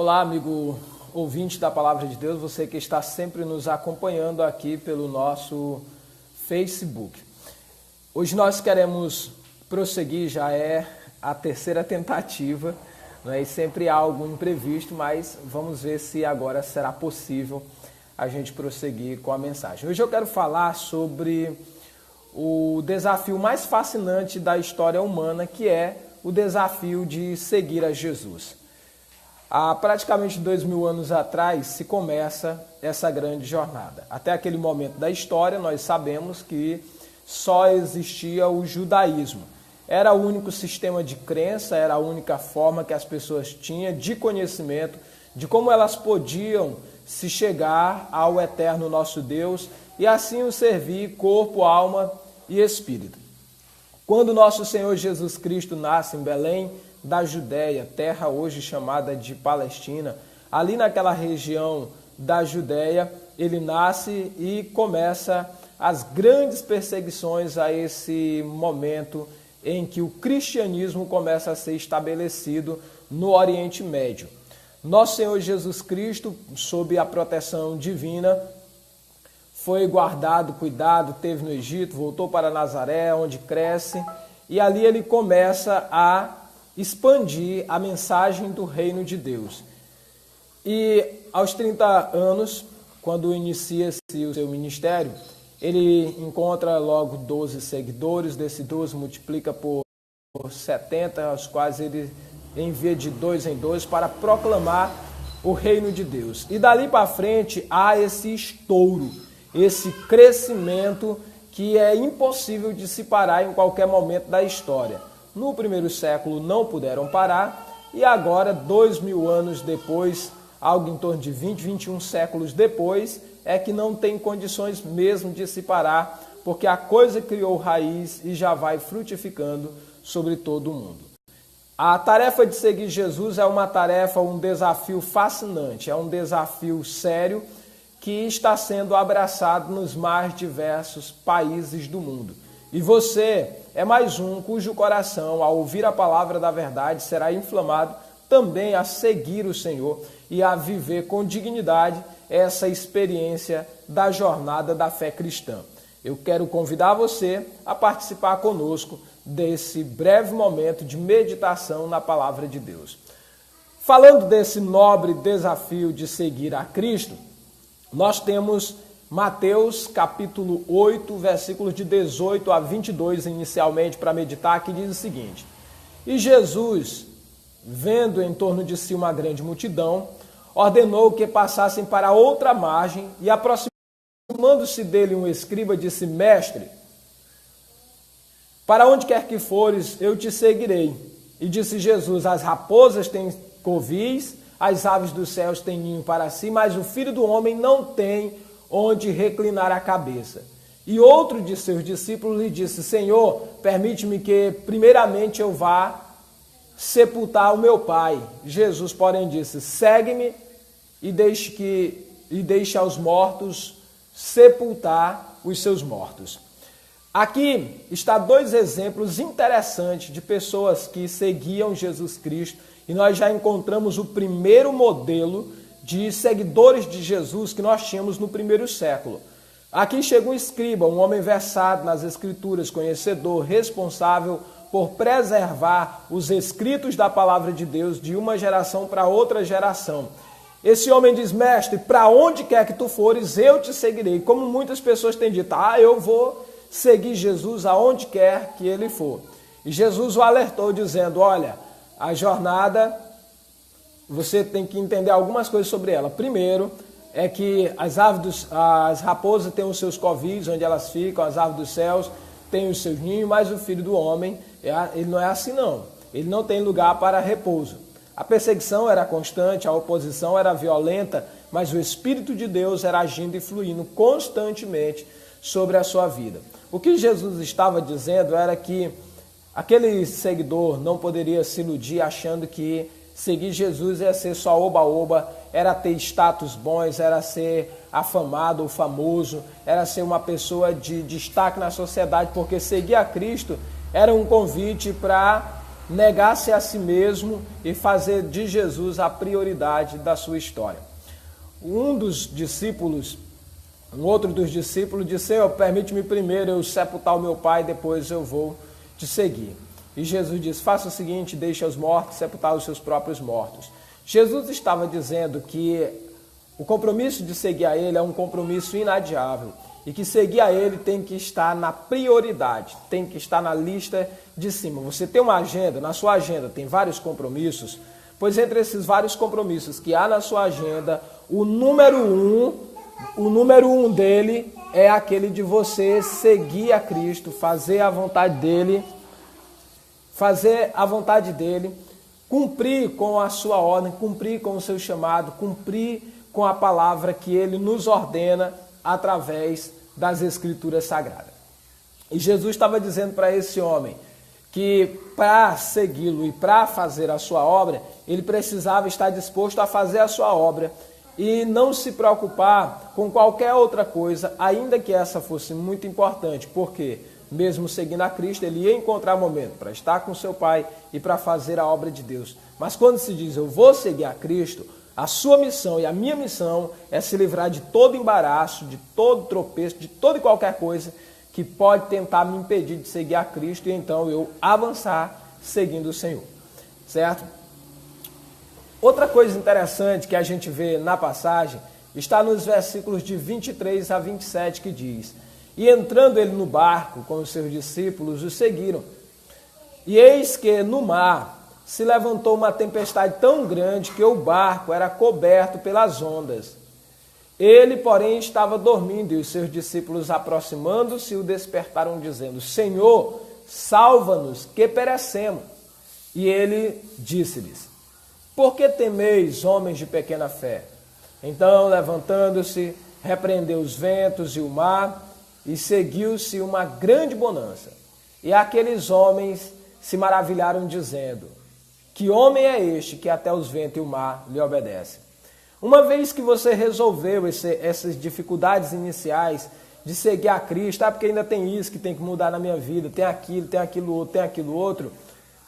Olá, amigo ouvinte da Palavra de Deus, você que está sempre nos acompanhando aqui pelo nosso Facebook. Hoje nós queremos prosseguir, já é a terceira tentativa, e sempre há algo imprevisto, mas vamos ver se agora será possível a gente prosseguir com a mensagem. Hoje eu quero falar sobre o desafio mais fascinante da história humana, que é o desafio de seguir a Jesus. Há praticamente 2000 anos atrás se começa essa grande jornada. Até aquele momento da história nós sabemos que só existia o judaísmo. Era o único sistema de crença, era a única forma que as pessoas tinham de conhecimento de como elas podiam se chegar ao eterno nosso Deus e assim o servir corpo, alma e espírito. Quando nosso Senhor Jesus Cristo nasce em Belém da Judéia, terra hoje chamada de Palestina, ali naquela região da Judéia, ele nasce e começa as grandes perseguições a esse momento em que o cristianismo começa a ser estabelecido no Oriente Médio. Nosso Senhor Jesus Cristo, sob a proteção divina, foi guardado, cuidado, teve no Egito, voltou para Nazaré, onde cresce, e ali ele começa a expandir a mensagem do reino de Deus. E aos 30 anos, quando inicia-se o seu ministério, ele encontra logo 12 seguidores, desses 12 multiplica por 70, aos quais ele envia de 2 em 2 para proclamar o reino de Deus. E dali para frente há esse estouro, esse crescimento que é impossível de se parar em qualquer momento da história. No primeiro século não puderam parar e agora, 2000 anos depois, algo em torno de 20, 21 séculos depois, é que não tem condições mesmo de se parar, porque a coisa criou raiz e já vai frutificando sobre todo o mundo. A tarefa de seguir Jesus é uma tarefa, um desafio fascinante, é um desafio sério que está sendo abraçado nos mais diversos países do mundo. E você é mais um cujo coração, ao ouvir a palavra da verdade, será inflamado também a seguir o Senhor e a viver com dignidade essa experiência da jornada da fé cristã. Eu quero convidar você a participar conosco desse breve momento de meditação na palavra de Deus. Falando desse nobre desafio de seguir a Cristo, nós temos Mateus capítulo 8, versículos de 18 a 22 inicialmente para meditar, que diz o seguinte: E Jesus, vendo em torno de si uma grande multidão, ordenou que passassem para outra margem e, aproximando-se dele um escriba, disse: Mestre, para onde quer que fores, eu te seguirei. E disse Jesus: As raposas têm covis, as aves dos céus têm ninho para si, mas o Filho do Homem não tem onde reclinar a cabeça. E outro de seus discípulos lhe disse: Senhor, permite-me que primeiramente eu vá sepultar o meu pai. Jesus, porém, disse: Segue-me e deixe aos mortos sepultar os seus mortos. Aqui está dois exemplos interessantes de pessoas que seguiam Jesus Cristo, e nós já encontramos o primeiro modelo de seguidores de Jesus que nós tínhamos no primeiro século. Aqui chega um escriba, um homem versado nas escrituras, conhecedor, responsável por preservar os escritos da palavra de Deus de uma geração para outra geração. Esse homem diz: Mestre, para onde quer que tu fores, eu te seguirei. Como muitas pessoas têm dito: eu vou seguir Jesus aonde quer que ele for. E Jesus o alertou dizendo: olha, a jornada, você tem que entender algumas coisas sobre ela. Primeiro, é que as raposas têm os seus covis, onde elas ficam, as aves dos céus têm os seus ninhos, mas o Filho do Homem, ele não é assim não. Ele não tem lugar para repouso. A perseguição era constante, a oposição era violenta, mas o Espírito de Deus era agindo e fluindo constantemente sobre a sua vida. O que Jesus estava dizendo era que aquele seguidor não poderia se iludir achando que seguir Jesus ia ser só oba-oba, era ter status bons, era ser afamado ou famoso, era ser uma pessoa de destaque na sociedade, porque seguir a Cristo era um convite para negar-se a si mesmo e fazer de Jesus a prioridade da sua história. Um outro dos discípulos disse: Senhor, permite-me primeiro eu sepultar o meu pai, depois eu vou te seguir. E Jesus disse: faça o seguinte, deixe os mortos sepultar os seus próprios mortos. Jesus estava dizendo que o compromisso de seguir a ele é um compromisso inadiável e que seguir a ele tem que estar na prioridade, tem que estar na lista de cima. Você tem uma agenda, na sua agenda tem vários compromissos, pois entre esses vários compromissos que há na sua agenda, o número um dele é aquele de você seguir a Cristo, fazer a vontade dele, cumprir com a sua ordem, cumprir com o seu chamado, cumprir com a palavra que ele nos ordena através das Escrituras Sagradas. E Jesus estava dizendo para esse homem que para segui-lo e para fazer a sua obra, ele precisava estar disposto a fazer a sua obra e não se preocupar com qualquer outra coisa, ainda que essa fosse muito importante, porque mesmo seguindo a Cristo, ele ia encontrar momento para estar com seu Pai e para fazer a obra de Deus. Mas quando se diz, eu vou seguir a Cristo, a sua missão e a minha missão é se livrar de todo embaraço, de todo tropeço, de toda e qualquer coisa que pode tentar me impedir de seguir a Cristo e então eu avançar seguindo o Senhor. Certo? Outra coisa interessante que a gente vê na passagem está nos versículos de 23 a 27 que diz: E entrando ele no barco com os seus discípulos, o seguiram. E eis que no mar se levantou uma tempestade tão grande que o barco era coberto pelas ondas. Ele, porém, estava dormindo, e os seus discípulos, aproximando-se, o despertaram, dizendo: Senhor, salva-nos, que perecemos. E ele disse-lhes: Por que temeis, homens de pequena fé? Então, levantando-se, repreendeu os ventos e o mar, e seguiu-se uma grande bonança. E aqueles homens se maravilharam, dizendo: Que homem é este que até os ventos e o mar lhe obedecem? Uma vez que você resolveu essas dificuldades iniciais de seguir a Cristo, porque ainda tem isso que tem que mudar na minha vida, tem aquilo outro,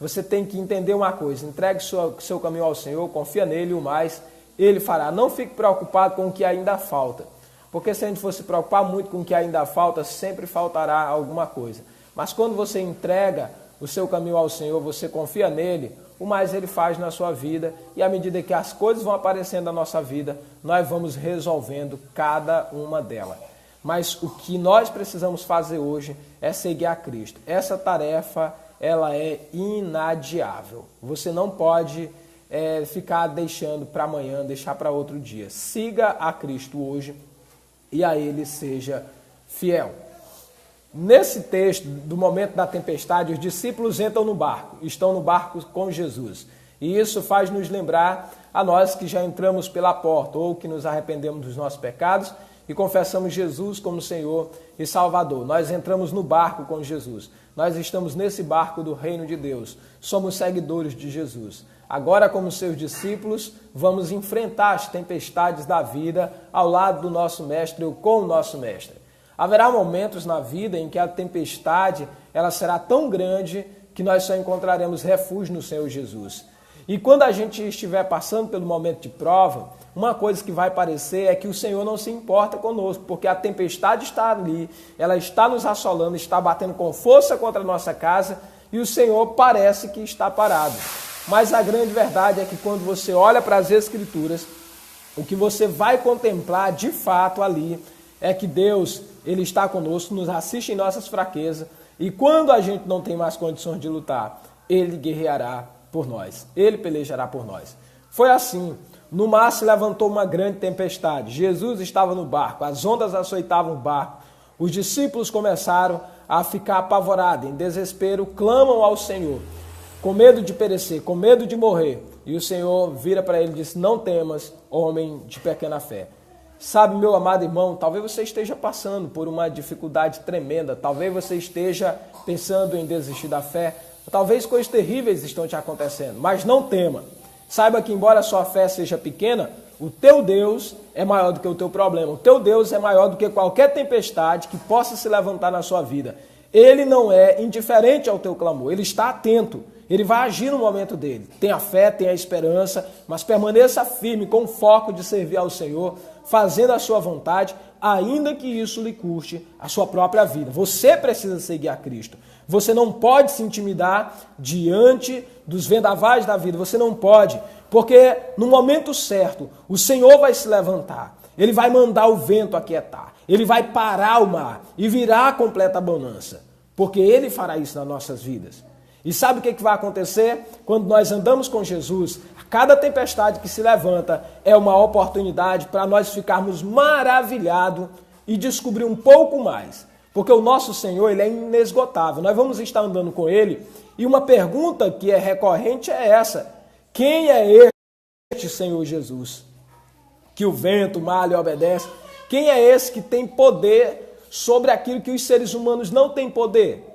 você tem que entender uma coisa: entregue seu caminho ao Senhor, confia nele, o mais ele fará. Não fique preocupado com o que ainda falta, porque se a gente for se preocupar muito com o que ainda falta, sempre faltará alguma coisa. Mas quando você entrega o seu caminho ao Senhor, você confia nele, o mais ele faz na sua vida, e à medida que as coisas vão aparecendo na nossa vida, nós vamos resolvendo cada uma delas. Mas o que nós precisamos fazer hoje é seguir a Cristo. Essa tarefa, ela é inadiável. Você não pode ficar deixando para amanhã, deixar para outro dia. Siga a Cristo hoje e a ele seja fiel. Nesse texto, do momento da tempestade, os discípulos estão no barco com Jesus. E isso faz nos lembrar a nós que já entramos pela porta, ou que nos arrependemos dos nossos pecados e confessamos Jesus como Senhor e Salvador. Nós entramos no barco com Jesus. Nós estamos nesse barco do reino de Deus. Somos seguidores de Jesus. Agora, como seus discípulos, vamos enfrentar as tempestades da vida ao lado do nosso mestre ou com o nosso mestre. Haverá momentos na vida em que a tempestade ela será tão grande que nós só encontraremos refúgio no Senhor Jesus. E quando a gente estiver passando pelo momento de prova, uma coisa que vai parecer é que o Senhor não se importa conosco, porque a tempestade está ali, ela está nos assolando, está batendo com força contra a nossa casa e o Senhor parece que está parado. Mas a grande verdade é que quando você olha para as Escrituras, o que você vai contemplar de fato ali é que Deus, Ele está conosco, nos assiste em nossas fraquezas, e quando a gente não tem mais condições de lutar, Ele guerreará por nós, Ele pelejará por nós. Foi assim, no mar se levantou uma grande tempestade, Jesus estava no barco, as ondas açoitavam o barco, os discípulos começaram a ficar apavorados, em desespero, clamam ao Senhor, com medo de perecer, com medo de morrer, e o Senhor vira para ele e diz: Não temas, homem de pequena fé. Sabe, meu amado irmão, talvez você esteja passando por uma dificuldade tremenda, talvez você esteja pensando em desistir da fé, talvez coisas terríveis estão te acontecendo, mas não tema. Saiba que embora a sua fé seja pequena, o teu Deus é maior do que o teu problema, o teu Deus é maior do que qualquer tempestade que possa se levantar na sua vida. Ele não é indiferente ao teu clamor, Ele está atento. Ele vai agir no momento dele. Tenha fé, tenha esperança, mas permaneça firme com o foco de servir ao Senhor, fazendo a sua vontade, ainda que isso lhe custe a sua própria vida. Você precisa seguir a Cristo. Você não pode se intimidar diante dos vendavais da vida. Você não pode, porque no momento certo, o Senhor vai se levantar. Ele vai mandar o vento aquietar. Ele vai parar o mar e virá a completa bonança. Porque Ele fará isso nas nossas vidas. E sabe o que vai acontecer? Quando nós andamos com Jesus, a cada tempestade que se levanta é uma oportunidade para nós ficarmos maravilhados e descobrir um pouco mais. Porque o nosso Senhor, Ele é inesgotável. Nós vamos estar andando com Ele e uma pergunta que é recorrente é essa: quem é este Senhor Jesus? Que o vento, o mar lhe obedece. Quem é esse que tem poder sobre aquilo que os seres humanos não têm poder?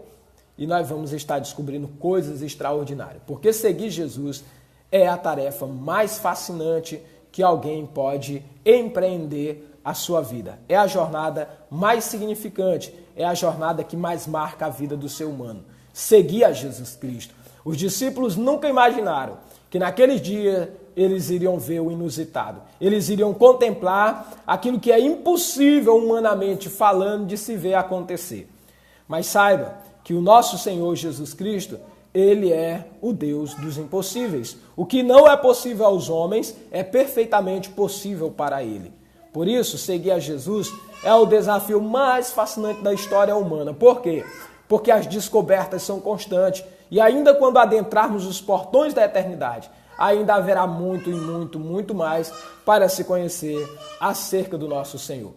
E nós vamos estar descobrindo coisas extraordinárias. Porque seguir Jesus é a tarefa mais fascinante que alguém pode empreender a sua vida. É a jornada mais significante. É a jornada que mais marca a vida do ser humano. Seguir a Jesus Cristo. Os discípulos nunca imaginaram que naqueles dias eles iriam ver o inusitado. Eles iriam contemplar aquilo que é impossível humanamente falando de se ver acontecer. Mas saiba que o nosso Senhor Jesus Cristo, Ele é o Deus dos impossíveis. O que não é possível aos homens é perfeitamente possível para Ele. Por isso, seguir a Jesus é o desafio mais fascinante da história humana. Por quê? Porque as descobertas são constantes. E ainda quando adentrarmos os portões da eternidade, ainda haverá muito e muito, muito mais para se conhecer acerca do nosso Senhor.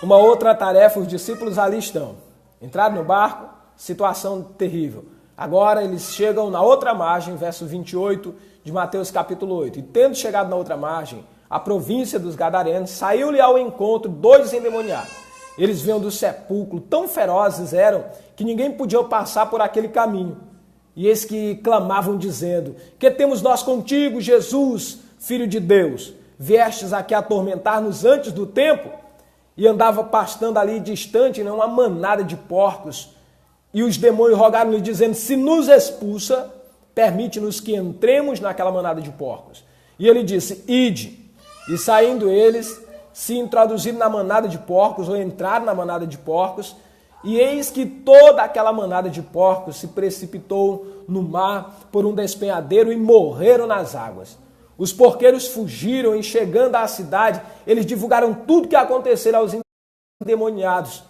Uma outra tarefa, os discípulos ali estão. Entraram no barco, situação terrível. Agora eles chegam na outra margem, verso 28 de Mateus capítulo 8. E tendo chegado na outra margem, a província dos Gadarenos, saiu-lhe ao encontro 2 endemoniados. Eles vinham do sepulcro, tão ferozes eram, que ninguém podia passar por aquele caminho. E eis que clamavam dizendo: que temos nós contigo, Jesus, Filho de Deus? Viestes aqui atormentar-nos antes do tempo? E andava pastando ali distante, uma manada de porcos. E os demônios rogaram-lhe dizendo: se nos expulsa, permite-nos que entremos naquela manada de porcos. E ele disse: ide. E saindo eles, se introduziram na manada de porcos, ou entraram na manada de porcos, e eis que toda aquela manada de porcos se precipitou no mar por um despenhadeiro e morreram nas águas. Os porqueiros fugiram e, chegando à cidade, eles divulgaram tudo o que acontecera aos endemoniados.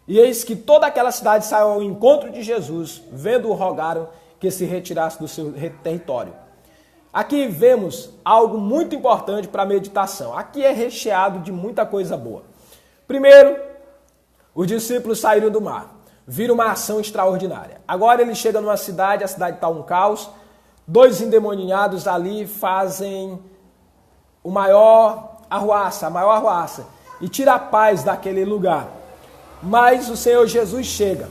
E eis que toda aquela cidade saiu ao encontro de Jesus, vendo-o, rogaram que se retirasse do seu território. Aqui vemos algo muito importante para a meditação. Aqui é recheado de muita coisa boa. Primeiro, os discípulos saíram do mar, viram uma ação extraordinária. Agora eles chegam numa cidade, a cidade está um caos. 2 endemoniados ali fazem a maior arruaça e tira a paz daquele lugar. Mas o Senhor Jesus chega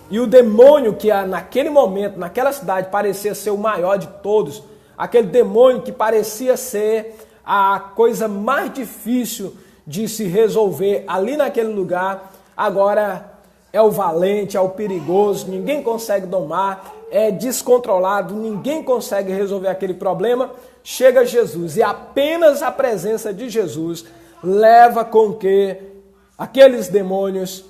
e o demônio que naquele momento, naquela cidade, parecia ser o maior de todos, aquele demônio que parecia ser a coisa mais difícil de se resolver ali naquele lugar, agora é o valente, é o perigoso, ninguém consegue domar, é descontrolado, ninguém consegue resolver aquele problema. Chega Jesus e apenas a presença de Jesus leva com que aqueles demônios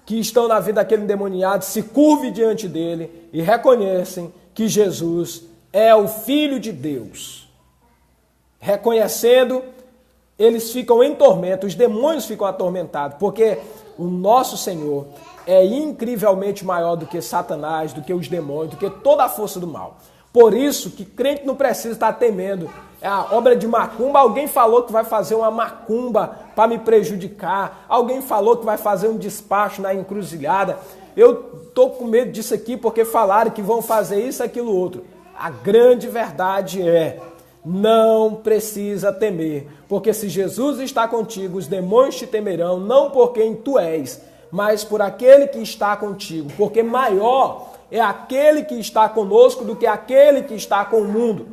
que estão na vida daquele endemoniado se curvem diante dele e reconhecem que Jesus é o Filho de Deus. Reconhecendo, eles ficam em tormento, os demônios ficam atormentados, porque o nosso Senhor é incrivelmente maior do que Satanás, do que os demônios, do que toda a força do mal. Por isso que crente não precisa estar temendo. É a obra de macumba, alguém falou que vai fazer uma macumba para me prejudicar, alguém falou que vai fazer um despacho na encruzilhada. Eu estou com medo disso aqui porque falaram que vão fazer isso, aquilo, outro. A grande verdade é: não precisa temer, porque se Jesus está contigo, os demônios te temerão, não por quem tu és, mas por aquele que está contigo, porque maior é aquele que está conosco do que aquele que está com o mundo.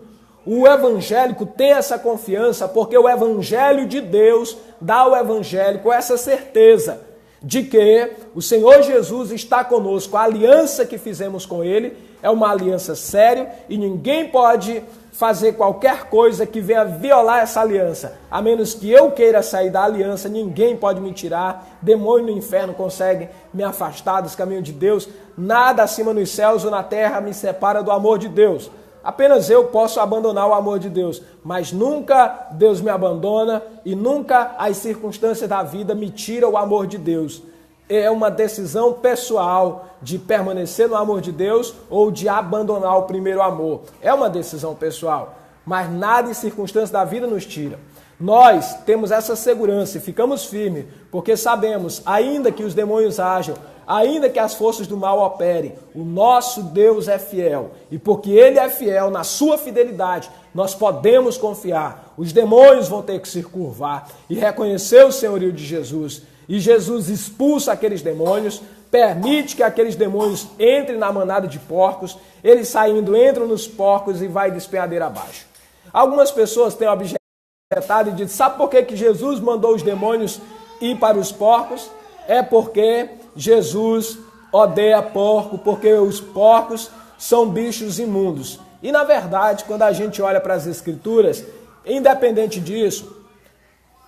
O evangélico tem essa confiança, porque o evangelho de Deus dá ao evangélico essa certeza de que o Senhor Jesus está conosco. A aliança que fizemos com Ele é uma aliança séria e ninguém pode fazer qualquer coisa que venha violar essa aliança. A menos que eu queira sair da aliança, ninguém pode me tirar. Demônio no inferno consegue me afastar dos caminhos de Deus. Nada acima nos céus ou na terra me separa do amor de Deus. Apenas eu posso abandonar o amor de Deus, mas nunca Deus me abandona e nunca as circunstâncias da vida me tiram o amor de Deus. É uma decisão pessoal de permanecer no amor de Deus ou de abandonar o primeiro amor. É uma decisão pessoal, mas nada e circunstâncias da vida nos tira. Nós temos essa segurança e ficamos firmes, porque sabemos, ainda que os demônios ajam, ainda que as forças do mal operem, o nosso Deus é fiel. E porque Ele é fiel, na sua fidelidade, nós podemos confiar. Os demônios vão ter que se curvar e reconhecer o senhorio de Jesus. E Jesus expulsa aqueles demônios, permite que aqueles demônios entrem na manada de porcos, eles saindo entram nos porcos e vai despenhadeira abaixo. Algumas pessoas têm objetado e dizem, sabe por que Jesus mandou os demônios ir para os porcos? É porque Jesus odeia porco, porque os porcos são bichos imundos. E na verdade, quando a gente olha para as Escrituras, independente disso,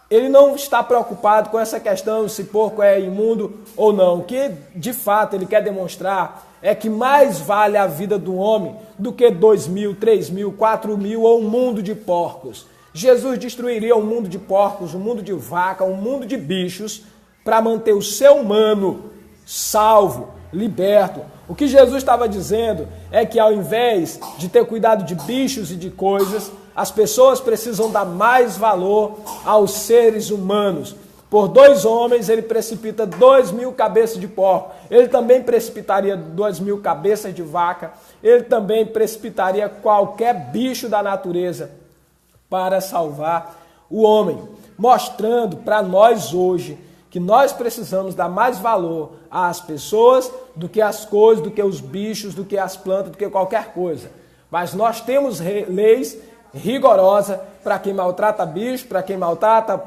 ele não está preocupado com essa questão se porco é imundo ou não. O que de fato ele quer demonstrar é que mais vale a vida do homem do que 2.000, 3.000, 4.000 ou um mundo de porcos. Jesus destruiria um mundo de porcos, um mundo de vaca, um mundo de bichos para manter o ser humano salvo, liberto. O que Jesus estava dizendo é que ao invés de ter cuidado de bichos e de coisas, as pessoas precisam dar mais valor aos seres humanos. Por 2 homens, ele precipita 2.000 cabeças de porco. Ele também precipitaria 2.000 cabeças de vaca. Ele também precipitaria qualquer bicho da natureza para salvar o homem. Mostrando para nós hoje que nós precisamos dar mais valor às pessoas do que às coisas, do que os bichos, do que as plantas, do que qualquer coisa. Mas nós temos leis rigorosa para quem maltrata bicho, para quem maltrata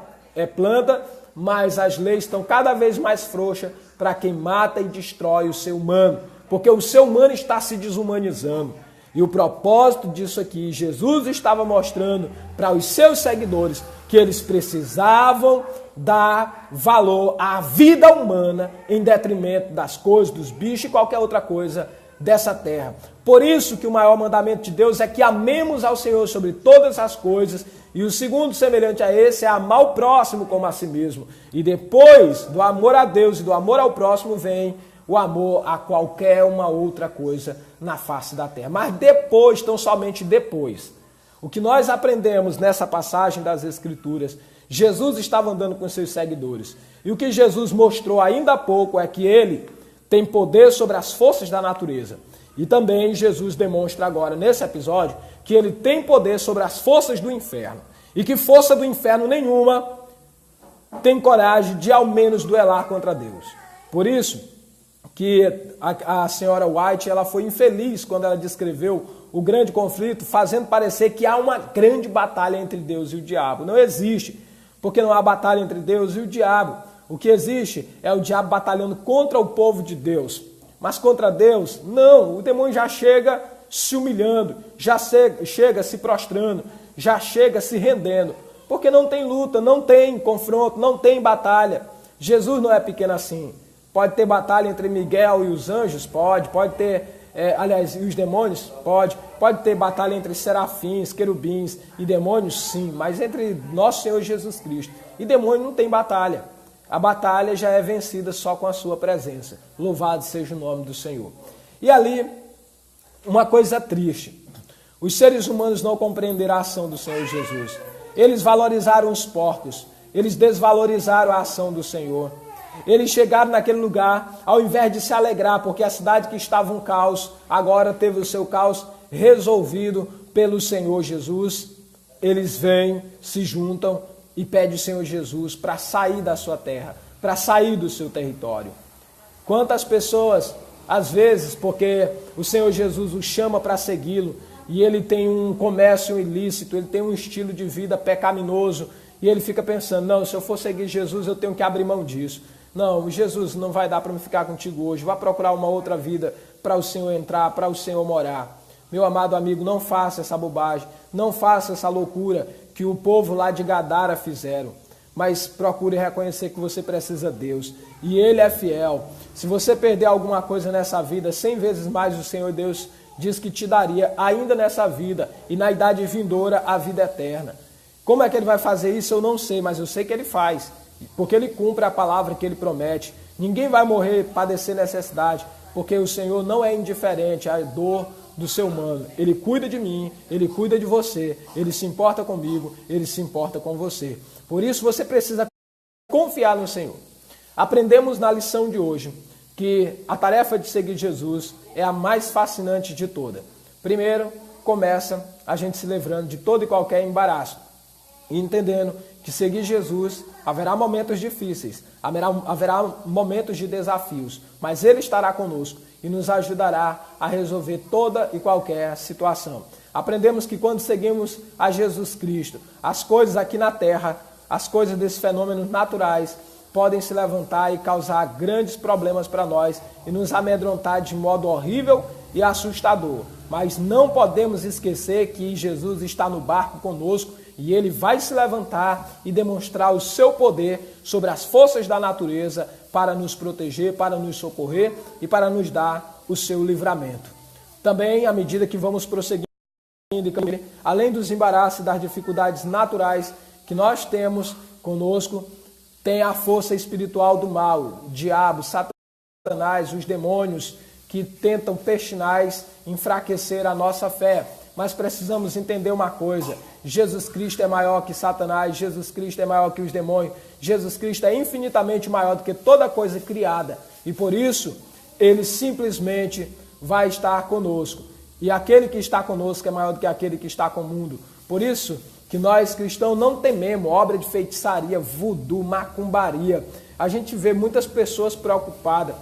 planta, mas as leis estão cada vez mais frouxas para quem mata e destrói o ser humano, porque o ser humano está se desumanizando. E o propósito disso aqui, Jesus estava mostrando para os seus seguidores que eles precisavam dar valor à vida humana em detrimento das coisas, dos bichos e qualquer outra coisa dessa terra. Por isso que o maior mandamento de Deus é que amemos ao Senhor sobre todas as coisas, e o segundo semelhante a esse é amar o próximo como a si mesmo. E depois do amor a Deus e do amor ao próximo vem o amor a qualquer uma outra coisa na face da terra. Mas depois, tão somente depois, o que nós aprendemos nessa passagem das Escrituras, Jesus estava andando com seus seguidores, e o que Jesus mostrou ainda há pouco é que ele tem poder sobre as forças da natureza. E também Jesus demonstra agora, nesse episódio, que ele tem poder sobre as forças do inferno. E que força do inferno nenhuma tem coragem de ao menos duelar contra Deus. Por isso que a senhora White ela foi infeliz quando ela descreveu o grande conflito, fazendo parecer que há uma grande batalha entre Deus e o diabo. Não existe, porque não há batalha entre Deus e o diabo. O que existe é o diabo batalhando contra o povo de Deus. Mas contra Deus, não. O demônio já chega se humilhando, já chega se prostrando, já chega se rendendo. Porque não tem luta, não tem confronto, não tem batalha. Jesus não é pequeno assim. Pode ter batalha entre Miguel e os anjos? Pode. Pode ter, e os demônios? Pode. Pode ter batalha entre serafins, querubins e demônios? Sim. Mas entre nosso Senhor Jesus Cristo e demônio não tem batalha. A batalha já é vencida só com a sua presença. Louvado seja o nome do Senhor. E ali, uma coisa triste. Os seres humanos não compreenderam a ação do Senhor Jesus. Eles valorizaram os porcos. Eles desvalorizaram a ação do Senhor. Eles chegaram naquele lugar, ao invés de se alegrar, porque a cidade que estava um caos, agora teve o seu caos resolvido pelo Senhor Jesus. Eles vêm, se juntam e pedem o Senhor Jesus para sair da sua terra, para sair do seu território. Quantas pessoas, às vezes, porque o Senhor Jesus o chama para segui-lo, e ele tem um comércio ilícito, ele tem um estilo de vida pecaminoso, e ele fica pensando, não, se eu for seguir Jesus, eu tenho que abrir mão disso. Não, Jesus, não vai dar para me ficar contigo hoje, vá procurar uma outra vida para o Senhor entrar, para o Senhor morar. Meu amado amigo, não faça essa bobagem, não faça essa loucura que o povo lá de Gadara fizeram. Mas procure reconhecer que você precisa de Deus. E Ele é fiel. Se você perder alguma coisa nessa vida, 100 vezes mais o Senhor Deus diz que te daria ainda nessa vida e na idade vindoura a vida eterna. Como é que Ele vai fazer isso? Eu não sei, mas eu sei que Ele faz. Porque Ele cumpre a palavra que Ele promete. Ninguém vai morrer, padecer necessidade, porque o Senhor não é indiferente à dor do ser humano. Ele cuida de mim, Ele cuida de você, Ele se importa comigo, Ele se importa com você. Por isso você precisa confiar no Senhor. Aprendemos na lição de hoje que a tarefa de seguir Jesus é a mais fascinante de toda. Primeiro, começa a gente se livrando de todo e qualquer embaraço e entendendo que seguir Jesus haverá momentos difíceis, haverá momentos de desafios, mas Ele estará conosco e nos ajudará a resolver toda e qualquer situação. Aprendemos que quando seguimos a Jesus Cristo, as coisas aqui na terra, as coisas desses fenômenos naturais, podem se levantar e causar grandes problemas para nós e nos amedrontar de modo horrível e assustador. Mas não podemos esquecer que Jesus está no barco conosco e Ele vai se levantar e demonstrar o seu poder sobre as forças da natureza para nos proteger, para nos socorrer e para nos dar o seu livramento. Também, à medida que vamos prosseguindo, além dos embaraços e das dificuldades naturais que nós temos conosco, tem a força espiritual do mal, o diabo, Satanás, os demônios que tentam pestinais enfraquecer a nossa fé. Mas precisamos entender uma coisa: Jesus Cristo é maior que Satanás, Jesus Cristo é maior que os demônios, Jesus Cristo é infinitamente maior do que toda coisa criada. E por isso, Ele simplesmente vai estar conosco. E aquele que está conosco é maior do que aquele que está com o mundo. Por isso que nós cristãos não tememos obra de feitiçaria, voodoo, macumbaria. A gente vê muitas pessoas preocupadas.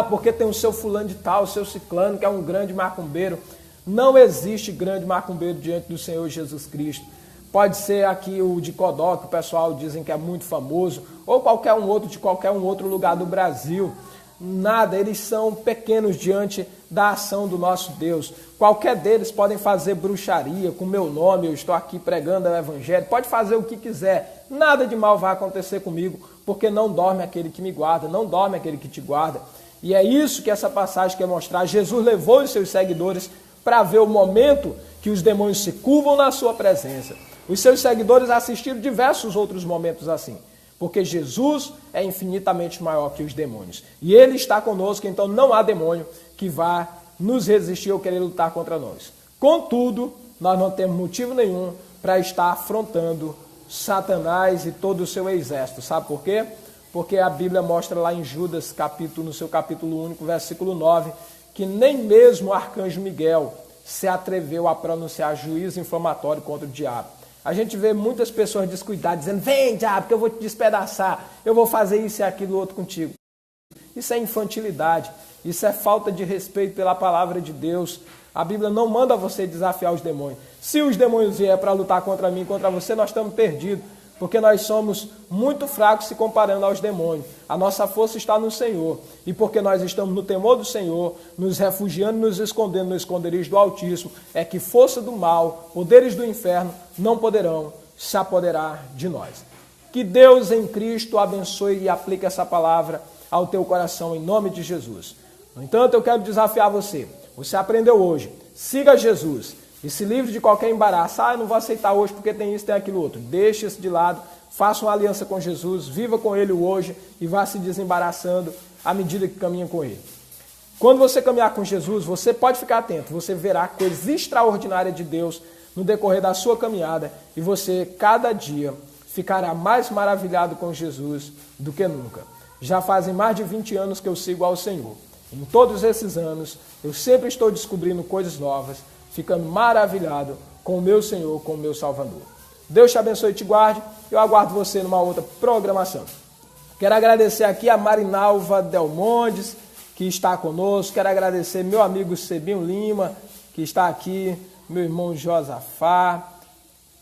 Porque tem o seu fulano de tal, o seu ciclano, que é um grande macumbeiro. Não existe grande macumbeiro diante do Senhor Jesus Cristo. Pode ser aqui o de Codó, que o pessoal dizem que é muito famoso, ou qualquer um outro de qualquer um outro lugar do Brasil. Nada, eles são pequenos diante da ação do nosso Deus. Qualquer deles podem fazer bruxaria com meu nome, eu estou aqui pregando o Evangelho, pode fazer o que quiser, nada de mal vai acontecer comigo, porque não dorme aquele que me guarda, não dorme aquele que te guarda. E é isso que essa passagem quer mostrar. Jesus levou os seus seguidores para ver o momento que os demônios se curvam na sua presença. Os seus seguidores assistiram diversos outros momentos assim, porque Jesus é infinitamente maior que os demônios. E Ele está conosco, então não há demônio que vá nos resistir ou querer lutar contra nós. Contudo, nós não temos motivo nenhum para estar afrontando Satanás e todo o seu exército. Sabe por quê? Porque a Bíblia mostra lá em Judas, no seu capítulo único, versículo 9, que nem mesmo o arcanjo Miguel se atreveu a pronunciar juízo inflamatório contra o diabo. A gente vê muitas pessoas descuidadas, dizendo: vem, diabo, que eu vou te despedaçar, eu vou fazer isso e aquilo outro contigo. Isso é infantilidade, isso é falta de respeito pela palavra de Deus. A Bíblia não manda você desafiar os demônios. Se os demônios vierem para lutar contra mim e contra você, nós estamos perdidos, porque nós somos muito fracos se comparando aos demônios. A nossa força está no Senhor. E porque nós estamos no temor do Senhor, nos refugiando, nos escondendo no esconderijo do Altíssimo, é que força do mal, poderes do inferno, não poderão se apoderar de nós. Que Deus em Cristo abençoe e aplique essa palavra ao teu coração, em nome de Jesus. No entanto, eu quero desafiar você. Você aprendeu hoje. Siga Jesus e se livre de qualquer embaraço. Eu não vou aceitar hoje porque tem isso, tem aquilo outro. Deixe isso de lado, faça uma aliança com Jesus, viva com Ele hoje e vá se desembaraçando à medida que caminha com Ele. Quando você caminhar com Jesus, você pode ficar atento, você verá coisas extraordinárias de Deus no decorrer da sua caminhada e você, cada dia, ficará mais maravilhado com Jesus do que nunca. Já fazem mais de 20 anos que eu sigo ao Senhor. Em todos esses anos, eu sempre estou descobrindo coisas novas, ficando maravilhado com o meu Senhor, com o meu Salvador. Deus te abençoe e te guarde. Eu aguardo você numa outra programação. Quero agradecer aqui a Marinalva Delmondes, que está conosco. Quero agradecer meu amigo Sebinho Lima, que está aqui, meu irmão Josafá.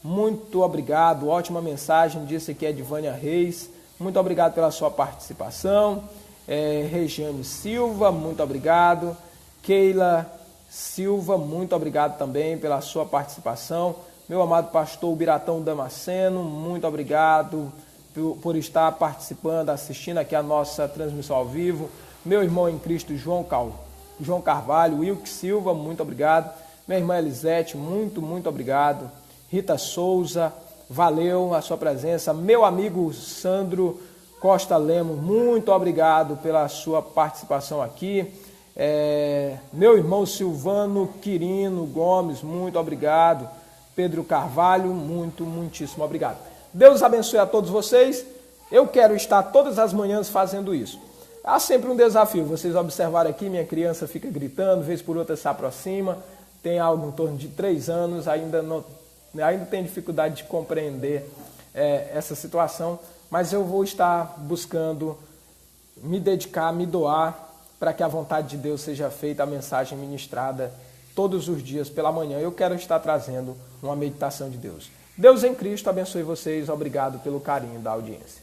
Muito obrigado, ótima mensagem, disse que é de Vânia Reis. Muito obrigado pela sua participação. Regiane Silva, muito obrigado. Keila Silva, muito obrigado também pela sua participação. Meu amado pastor Biratão Damasceno, muito obrigado por estar participando, assistindo aqui a nossa transmissão ao vivo. Meu irmão em Cristo, João Carvalho, Wilke Silva, muito obrigado. Minha irmã Elisete, muito obrigado. Rita Souza, valeu a sua presença. Meu amigo Sandro Costa Lemos, muito obrigado pela sua participação aqui. Meu irmão Silvano Quirino Gomes, muito obrigado. Pedro Carvalho, muitíssimo obrigado. Deus abençoe a todos vocês. Eu quero estar todas as manhãs fazendo isso. Há sempre um desafio. Vocês observaram aqui, minha criança fica gritando, vez por outra se aproxima. Tem algo em torno de 3 anos, ainda tem dificuldade de compreender essa situação. Mas eu vou estar buscando me dedicar, me doar, para que a vontade de Deus seja feita, a mensagem ministrada todos os dias pela manhã. Eu quero estar trazendo uma meditação de Deus. Deus em Cristo abençoe vocês. Obrigado pelo carinho da audiência.